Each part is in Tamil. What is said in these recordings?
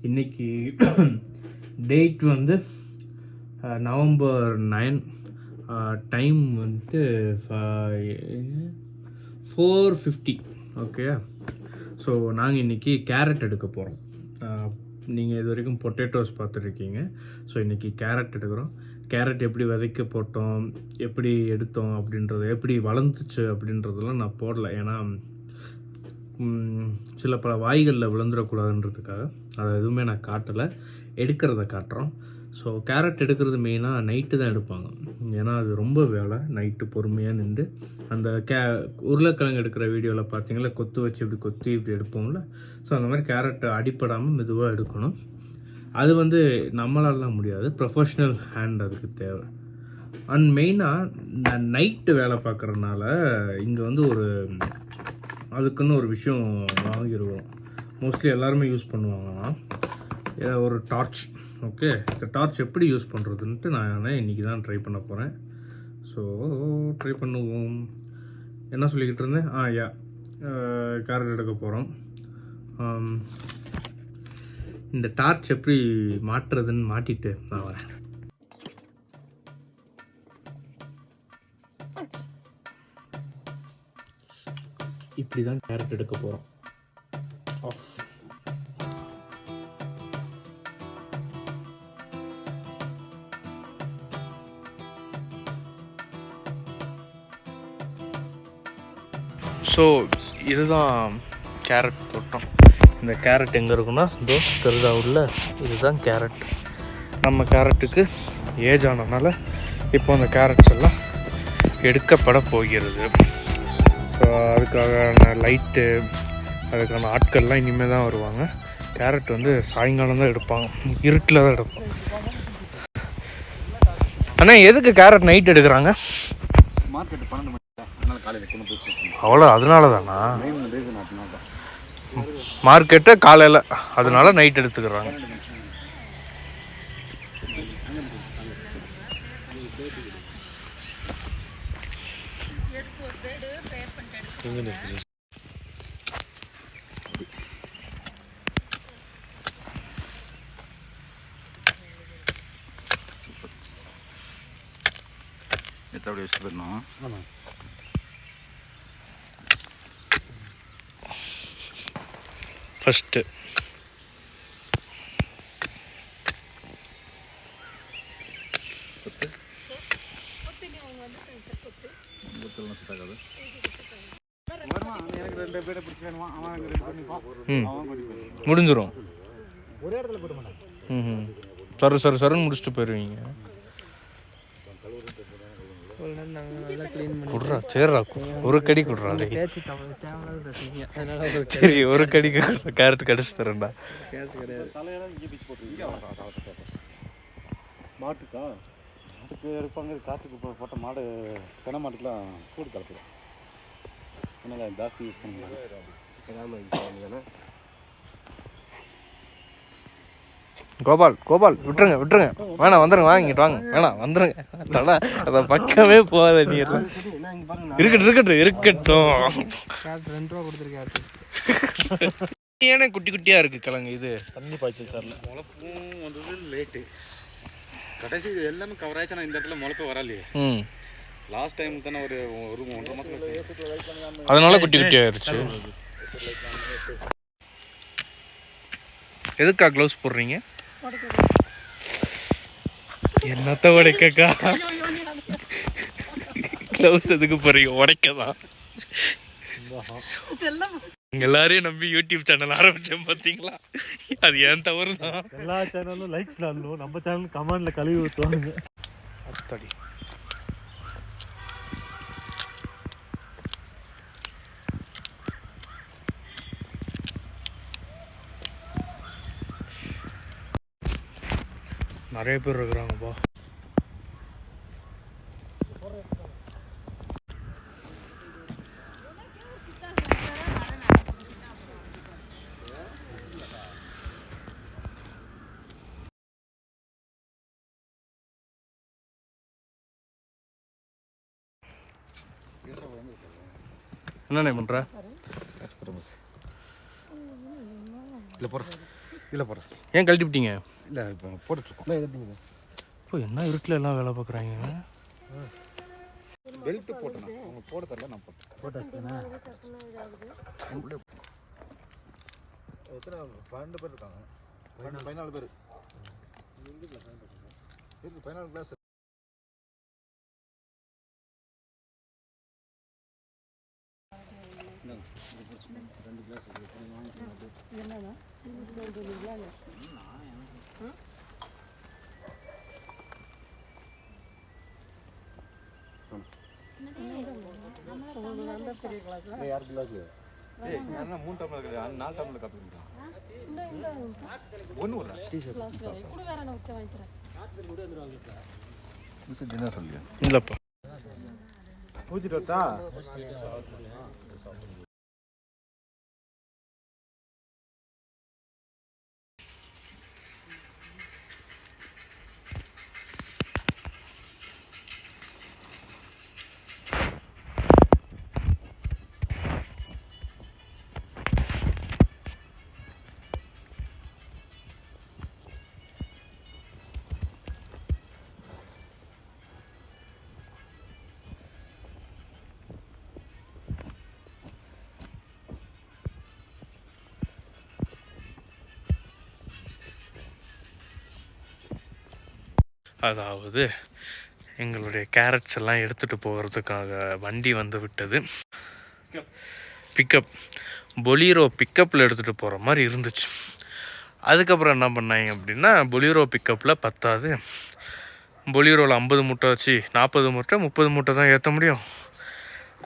இன்றைக்கி டேட் வந்து November 9, டைம் வந்துட்டு 4:50. ஓகே, ஸோ நாங்கள் இன்றைக்கி கேரட் எடுக்க போகிறோம். நீங்கள் இது வரைக்கும் பொட்டேட்டோஸ் பார்த்துருக்கீங்க. ஸோ இன்றைக்கி கேரட் எடுக்கிறோம். கேரட் எப்படி விதைக்க போட்டோம், எப்படி எடுத்தோம் அப்படின்றது, எப்படி வளர்ந்துச்சு அப்படின்றதெல்லாம் நான் போடலை. ஏன்னா சில பல வாய்களில் விழுந்துடக்கூடாதுன்றதுக்காக அதை எதுவுமே நான் காட்டலை. எடுக்கிறத காட்டுறோம். ஸோ கேரட் எடுக்கிறது மெயினாக நைட்டு தான் எடுப்பாங்க. ஏன்னா அது ரொம்ப வேலை. நைட்டு பொறுமையாக நின்று அந்த உருளைக்கிழங்கு எடுக்கிற வீடியோவில் பார்த்தீங்களா, கொத்து வச்சு இப்படி கொத்தி இப்படி எடுப்போம்ல. ஸோ அந்த மாதிரி கேரட் அடிப்படாமல் மெதுவாக எடுக்கணும். அது வந்து நம்மளாலாம் முடியாது, ப்ரொஃபஷ்னல் ஹேண்ட் அதுக்கு தேவை. அண்ட் மெயினாக நைட்டு வேலை பார்க்குறதுனால இங்கே வந்து அதுக்குன்னு ஒரு விஷயம் வாங்கிடுவோம். மோஸ்ட்லி எல்லாருமே யூஸ் பண்ணுவாங்கன்னா ஒரு டார்ச். ஓகே, இந்த டார்ச் எப்படி யூஸ் பண்ணுறதுன்ட்டு நான் இன்றைக்கி தான் ட்ரை பண்ண போகிறேன். ஸோ ட்ரை பண்ணுவோம். என்ன சொல்லிக்கிட்டு இருந்தேன்? கேரட் எடுக்க போகிறோம். இந்த டார்ச் எப்படி மாட்டுறதுன்னு மாட்டிட்டு நான் வரேன். இப்படி தான் கேரட் எடுக்க போகிறோம். ஆஃப். ஸோ இதுதான் கேரட் தோட்டம். இந்த கேரட் எங்கே இருக்குன்னா இதோ தெரிதா உள்ள, இதுதான் கேரட். நம்ம கேரட்டுக்கு ஏஜ் ஆனதுனால இப்போ அந்த கேரட்ஸ் எல்லாம் எடுக்கப்பட போகிறது. ஸோ அதுக்கான லைட்டு, அதுக்கான ஆட்கள்லாம் இனிமேல் தான் வருவாங்க. கேரட் வந்து சாயங்காலம் தான் எடுப்பாங்க, இருட்டில் தான் எடுப்பாங்க. ஆனால் எதுக்கு கேரட் நைட் எடுக்கிறாங்க? மார்க்கெட்டு 12 மணி காலையில் கொண்டு போய் அவ்வளோ, அதனால தானா? மார்க்கெட்டு காலையில், அதனால நைட் எடுத்துக்கிறாங்க. எப்படி வச்சுட்டு போயிடணும். ஆமாம், ஃபஸ்ட்டு முடிஞ்சிடும். ஒரே இடத்துல போட்டு மாட்டேன். சருன்னு முடிச்சுட்டு போயிடுவீங்க. குடுறா, சரிடா, ஒரு கடி குடுறா. சரி, ஒரு கடி கேரட் கடிச்சு தரேன்டா. மாட்டுக்கா அதுக்கு இருப்பாங்க. காற்றுக்கு போட்ட மாடு, சென மாட்டுக்கெலாம் சூடு கலப்பிடும். அதனால் ஜாஸ்தி யூஸ் பண்ணுங்க. கோபால் விட்டுருங்க. வேணாம், வந்துருங்க, வாங்கிட்டு வாங்க. வேணாம், வந்துருங்க. தலை அதை பக்கமே போகாத. நீ இருக்கட்டும். 2 ரூபா கொடுத்துருக்கேன். ஏன்னா குட்டி குட்டியா இருக்கு கிழங்கு. இது தண்ணி பாய்ச்சல் சார்ல முளைப்பும் வந்தது லேட்டு. கடைசி இது எல்லாமே கவர் ஆயிடுச்சு. ஆனால் இந்த இடத்துல முளைப்பே வரலையே. லாஸ்ட் டைம் தானே ஒரு 1.5 மாதம், அதனால குட்டி குட்டியா ஆயிடுச்சு. எதுக்கா க்ளவுஸ் போடுறீங்க? என்னத்த உடைக்கக்கா? க்ளவுஸ் எதுக்கு போடுறீங்க? உடைக்கதான். எல்லாரையும் நம்பி யூடியூப் சேனல் ஆரம்பிச்சேன், பார்த்தீங்களா? அது ஏன் தவறு தான். எல்லா சேனலும் லைக்ஸ் நாளும் நம்ம சேனல் கமெண்ட்ல கழுவி ஊற்றுவாங்க. அத்தடி நிறைய பேர் இருக்கிறாங்கப்பா. என்னண்ணே பண்ணுற? இல்லை போடுற இல்லை போடுறேன். ஏன் கழட்டி விட்டீங்க? இல்லை இப்போ போட்டுட்ருக்கோம். இப்போ என்ன இருட்டில் எல்லாம் வேலை பார்க்குறாங்க. பெல்ட் போட்டேன், அவங்க போட தரல, நான் போட்டேன். எத்தனை 12 பேர் இருக்காங்க? 14 பேர். 14 கிளாஸ். யார் கிளாஸ்? ஏய் நான் 3 டம்ளர் இருக்குது, 4 டம்ளர் காப்பி குடிக்கலாம். ஒன்று ஒரு டீஷர்ட் கூட வேற நான் உச்ச வாங்கிக்கிறேன். என்ன சொல்லியா? இல்லைப்பா ஊற்றிட்டா அதாவது எங்களுடைய கேரட்ஸ் எல்லாம் எடுத்துகிட்டு போகிறதுக்காக வண்டி வந்து விட்டது. பிக்கப் பொலீரோ பிக்கப்பில் எடுத்துகிட்டு போகிற மாதிரி இருந்துச்சு. அதுக்கப்புறம் என்ன பண்ணாங்க அப்படின்னா, பொலீரோ பிக்கப்பில் பத்தாது, பொலீரோவில் 50 மூட்டை வச்சு 40 மூட்டை 30 மூட்டை தான் ஏற்ற முடியும்.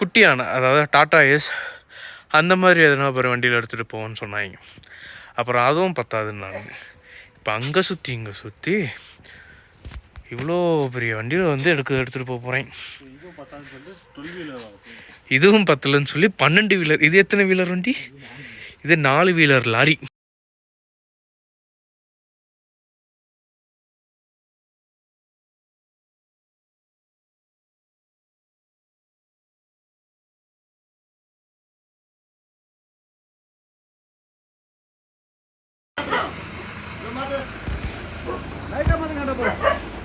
குட்டியான அதாவது டாட்டா ஏஸ் அந்த மாதிரி எதனா ஒரு வண்டியில் எடுத்துகிட்டு போவோன்னு சொன்னாங்க. அப்புறம் அதுவும் பத்தாதுன்னாங்க. இப்போ அங்கே சுற்றி இங்கே சுற்றி இவ்வளோ பெரிய வண்டியில் வந்து எடுத்துகிட்டு போக போகிறேன். இதுவும் பத்தலன்னு சொல்லி 12 வீலர். இது எத்தனை வீலர் வண்டி? இது 4 வீலர் லாரி.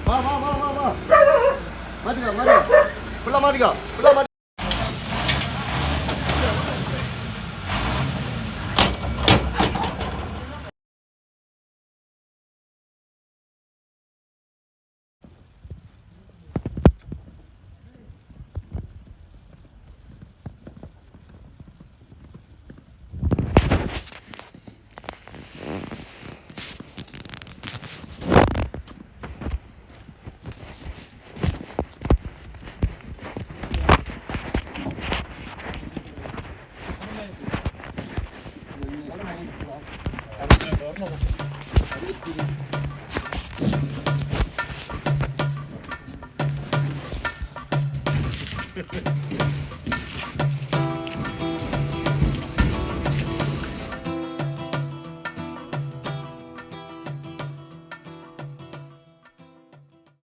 வா வா வா வா வா மாத்திக்கோ மாத்திக்கோ ஃபுல்லாக மாத்திக்கோ ஃபுல்லாக மாத்தி. வரணும்.